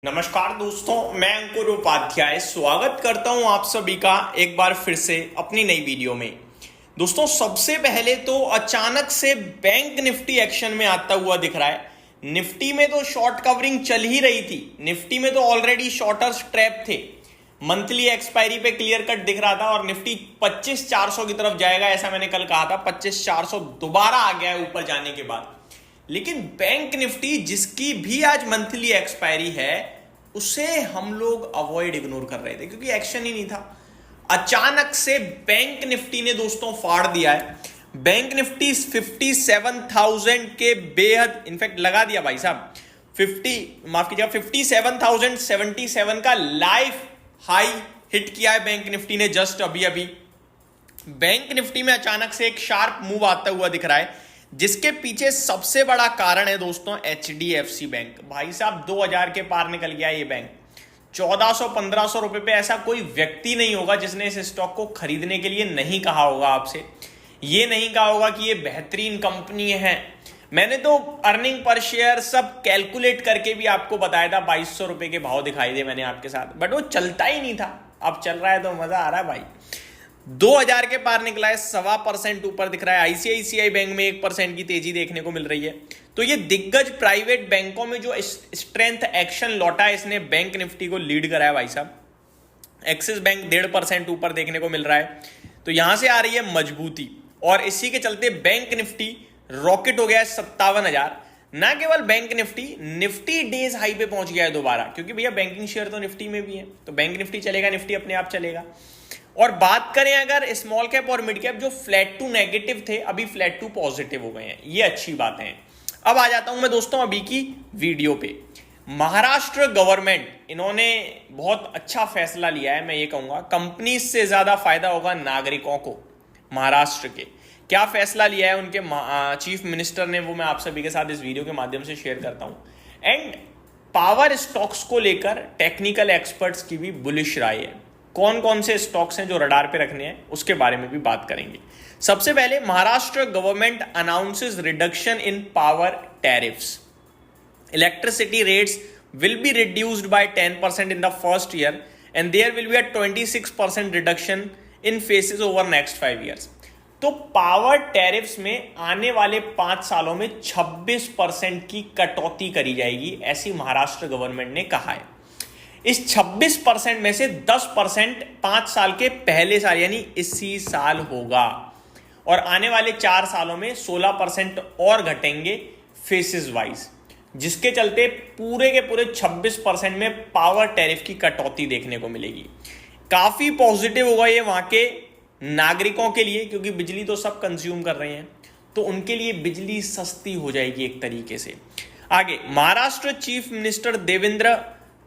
नमस्कार दोस्तों, मैं अंकुर उपाध्याय स्वागत करता हूं आप सभी का एक बार फिर से अपनी नई वीडियो में। दोस्तों, सबसे पहले तो अचानक से बैंक निफ्टी एक्शन में आता हुआ दिख रहा है। निफ्टी में तो शॉर्ट कवरिंग चल ही रही थी, निफ्टी में तो ऑलरेडी शॉर्टर्स ट्रैप थे, मंथली एक्सपायरी पे क्लियर कट दिख रहा था और निफ्टी 25,400 की तरफ जाएगा ऐसा मैंने कल कहा था। 25,400 दोबारा आ गया है ऊपर जाने के बाद। लेकिन बैंक निफ्टी जिसकी भी आज मंथली एक्सपायरी है उसे हम लोग अवॉइड इग्नोर कर रहे थे क्योंकि एक्शन ही नहीं था। अचानक से बैंक निफ्टी ने दोस्तों फाड़ दिया है। बैंक निफ्टी 57,000 के बेहद इनफैक्ट लगा दिया भाई साहब, 57,077 का लाइफ हाई हिट किया है बैंक निफ्टी ने जस्ट अभी अभी। बैंक निफ्टी में अचानक से एक शार्प मूव आता हुआ दिख रहा है जिसके पीछे सबसे बड़ा कारण है दोस्तों HDFC बैंक। भाई साहब 2000 के पार निकल गया ये बैंक। 1400-1500 रुपए पे ऐसा कोई व्यक्ति नहीं होगा जिसने इस स्टॉक को खरीदने के लिए नहीं कहा होगा आपसे, ये नहीं कहा होगा कि ये बेहतरीन कंपनी है। मैंने तो अर्निंग पर शेयर सब कैलकुलेट करके भी आपको बताया था, 2200 रुपए के भाव दिखाई दे मैंने आपके साथ, बट वो चलता ही नहीं था। अब चल रहा है तो मजा आ रहा है भाई। 2000 के पार निकला है, 1.25% ऊपर दिख रहा है। ICICI बैंक में 1% की तेजी देखने को मिल रही है। तो ये दिग्गज प्राइवेट बैंकों में जो स्ट्रेंथ एक्शन लौटा है इसने बैंक निफ्टी को लीड कराया भाई साहब। एक्सिस बैंक 1.5% ऊपर देखने को मिल रहा है, तो यहां से आ रही है मजबूती और इसी के चलते बैंक निफ्टी रॉकेट हो गया है 57,000। ना केवल बैंक निफ्टी डेज हाई पे पहुंच गया है दोबारा, क्योंकि भैया बैंकिंग शेयर तो निफ्टी में भी है, तो बैंक निफ्टी चलेगा, निफ्टी अपने आप चलेगा। और बात करें अगर स्मॉल कैप और मिड कैप, जो फ्लैट टू नेगेटिव थे अभी फ्लैट टू पॉजिटिव हो गए हैं, ये अच्छी बात है। अब आ जाता हूं मैं दोस्तों अभी की वीडियो पे। महाराष्ट्र गवर्नमेंट, इन्होंने बहुत अच्छा फैसला लिया है। मैं ये कहूंगा कंपनी से ज्यादा फायदा होगा नागरिकों को। महाराष्ट्र के क्या फैसला लिया है उनके चीफ मिनिस्टर ने, वो मैं आप सभी के साथ इस वीडियो के माध्यम से शेयर करता हूं। एंड पावर स्टॉक्स को लेकर टेक्निकल एक्सपर्ट्स की भी बुलिश राय है। कौन कौन से स्टॉक्स हैं जो रडार पे रखने हैं उसके बारे में भी बात करेंगे। सबसे पहले, Maharashtra government announces reduction in power tariffs. Electricity rates will be reduced by 10% in the first year and there will be a 26% reduction in phases over next 5 years। तो पावर टैरिफ्स में आने वाले 5 सालों में 26% की कटौती करी जाएगी, ऐसी महाराष्ट्र गवर्नमेंट ने कहा है। इस 26% में से 10% 5 साल के पहले साल यानी इसी साल होगा और आने वाले 4 सालों में 16% और घटेंगे फेसेस वाइज, जिसके चलते पूरे के पूरे 26% में पावर टैरिफ की कटौती देखने को मिलेगी। काफी पॉजिटिव होगा ये वहां के नागरिकों के लिए, क्योंकि बिजली तो सब कंज्यूम कर रहे हैं, तो उनके लिए बिजली सस्ती हो जाएगी एक तरीके से। आगे, Maharashtra chief minister Devendra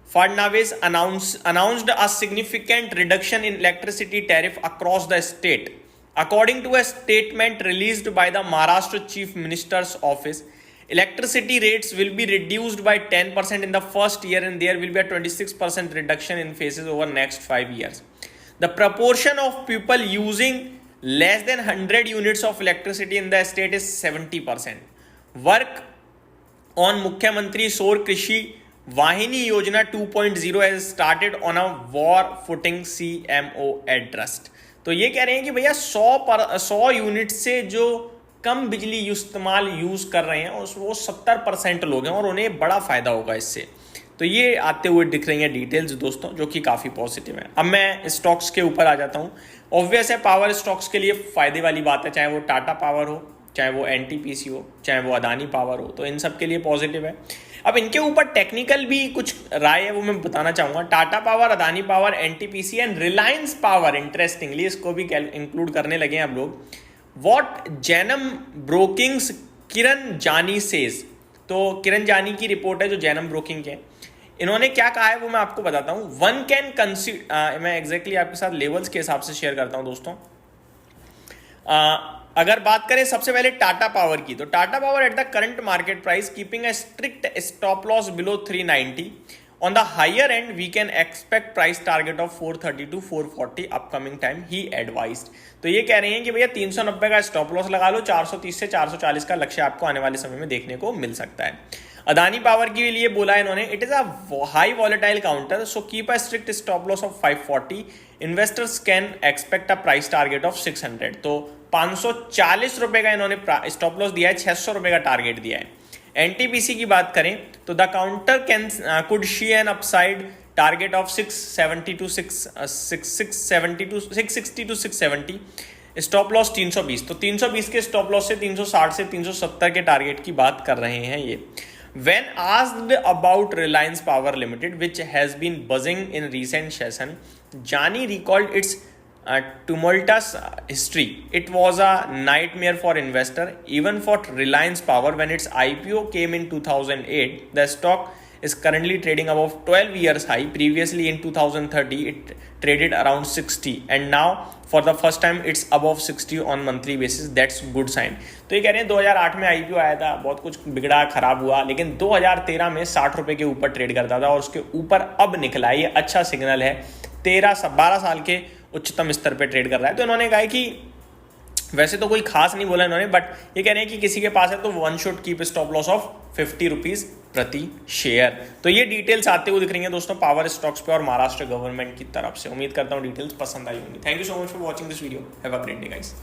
Fadnavis announced a significant reduction in electricity tariff across the state. According to a statement released by the Maharashtra Chief Minister's office, electricity rates will be reduced by 10% in the first year and there will be a 26% reduction in phases over next 5 years. The proportion of people using less than 100 units of electricity in the state is 70%. Work on Mukhyamantri Saur Krishi वाहिनी योजना 2.0 has started on a war footing, CMO addressed। तो ये कह रहे हैं कि भैया 100 unit से जो कम बिजली इस्तेमाल यूज कर रहे हैं वो 70% लोग हैं और उन्हें बड़ा फायदा होगा इससे। तो ये आते हुए दिख रही हैं डिटेल्स दोस्तों, जो कि काफी पॉजिटिव है। अब मैं स्टॉक्स के ऊपर आ जाता हूँ। ऑब्वियस है पावर स्टॉक्स के लिए फायदे वाली बात है, चाहे वो टाटा पावर हो, चाहे वो NTPC हो, चाहे वो अदानी पावर हो, तो इन सब के लिए पॉजिटिव है। अब इनके ऊपर टेक्निकल भी कुछ राय है, वो मैं बताना चाहूंगा। Tata power, Adani power, NTPC and Reliance power, interestingly इसको भी इंक्लूड करने लगे हैं अब लोग। व्हाट जैनम ब्रोकिंग्स किरण जानी सेज, तो किरण जानी की रिपोर्ट है जो जैनम ब्रोकिंग के, इन्होंने क्या कहा है वो मैं आपको बताता हूं। वन कैन कंसीडर, मैं एग्जैक्टली आपके साथ लेवल्स के हिसाब से शेयर करता हूं दोस्तों। अगर बात करें सबसे पहले टाटा पावर की, तो Tata Power at the current market price keeping a strict stop loss below 390 on the higher end we can expect price target of 430 to 440 upcoming time, he advised. तो ये कह रहे हैं कि भैया 390 का स्टॉप लॉस लगा लो, 430 से 440 का लक्ष्य आपको आने वाले समय में देखने को मिल सकता है। अदानी पावर के लिए बोला है इन्होंने, it is a high volatile counter, so keep a strict stop loss of 540, investors can expect a price target of 600। तो 540 रुपए का इन्होंने स्टॉप लॉस दिया है, 600 रुपए का टारगेट दिया है। एनटीपीसी की बात करें तो the counter can could see an upside target of 660 to 670, stop loss 320। तो 320 के स्टॉप लॉस से 360 से 370 के टारगेट की बात कर रहे हैं ये। When asked about Reliance Power Limited, which has been buzzing in recent session, Jani recalled its tumultuous history. It was a nightmare for investor, even for Reliance Power. When its IPO came in 2008, the stock is currently trading above 12 years high. Previously in 2030, it traded around 60, and now for the first time it's above 60 on monthly basis. That's good sign. तो ये कह रहे हैं 2008 में IPO आया था, बहुत कुछ बिगड़ा खराब हुआ, लेकिन 2013 में 60 रुपए के ऊपर ट्रेड करता था और उसके ऊपर अब निकला। ये अच्छा सिग्नल है। 12 साल के उच्चतम स्तर पे ट्रेड कर रहा है। तो इन्होंने कहा कि वैसे तो कोई खास नहीं बोला इन्होंने, बट ये कह रहे हैं कि किसी के पास है तो one should keep stop loss of 50 rupees प्रति शेयर। तो ये डिटेल्स आते हुए दिख रही हैं दोस्तों पावर स्टॉक्स पे और महाराष्ट्र गवर्नमेंट की तरफ से। उम्मीद करता हूँ डिटेल्स पसंद आई होंगी। Thank you so much for watching this video. Have a great day guys.